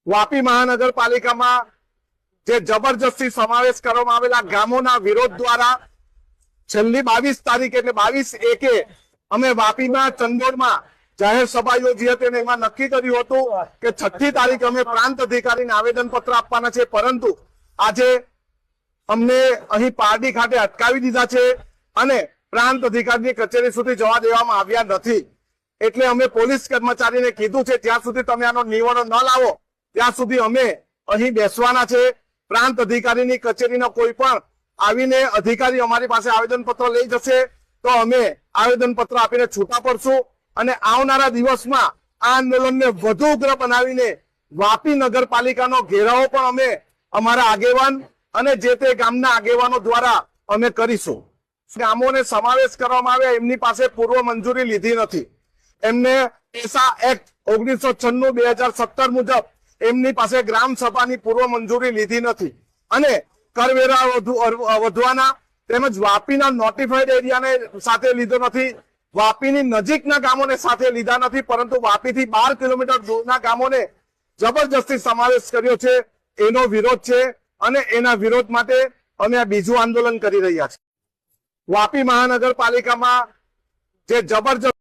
વાપી મહાનગરપાલિકામાં જે જબરજસ્તી સમાવેશ કરવામાં આવેલા ગામોના વિરોધ દ્વારા છેલ્લી 22 તારીખ એટલે 22/1 અમે વાપીમાં ચંદોડમાં જાહેર સભા યોજી હતી અને એમાં નક્કી કર્યું હતું કે 6મી તારીખ અમે પ્રાંત અધિકારીને આવેદન પત્ર આપવાના છે, પરંતુ આજે અમને અહીં પારડી ખાતે અટકાવી દીધા છે અને પ્રાંત અધિકારીની કચેરી સુધી જવા દેવામાં આવ્યા નથી। એટલે અમે પોલીસ કર્મચારીને કીધું છે જ્યાં સુધી તમે આનો નિવારો ન લાવો ત્યાં સુધી અમે અહીં બેસવાના છે। પ્રાંત અધિકારીની કચેરીનો કોઈ પણ આવીને અધિકારી અમારી પાસે આવેદન પત્ર લઈ જશે તો અમે આવેદન પત્ર આપીને છૂટા પડશું અને આવનારા દિવસમાં આ આંદોલનને વધુ ઉગ્ર બનાવીને વાપી નગરપાલિકાનો ઘેરાવો પણ અમે અમારા આગેવાન અને જે તે ગામના આગેવાનો દ્વારા અમે કરીશું। ગામોને સમાવેશ કરવામાં આવે એમની પાસે પૂર્વ મંજૂરી લીધી નથી, એમને પેસા એક્ટ 1996-2017 મુજબ એમની પાસે ગ્રામ સભાની પૂર્વ મંજૂરી લીધી નથી અને કરવેરા વધવાના તેમજ વાપીના નોટિફાઈડ એરિયાને સાથે લીધો નથી, વાપીની નજીકના ગામોને સાથે લીધા નથી, પરંતુ વાપીથી 12 કિલોમીટર દૂરના ગામોને જબરજસ્તી સમાવેશ કર્યો છે। એનો વિરોધ છે અને એના વિરોધ માટે અમે આ બીજું આંદોલન કરી રહ્યા છીએ। વાપી મહાનગરપાલિકામાં જે જબરજસ્ત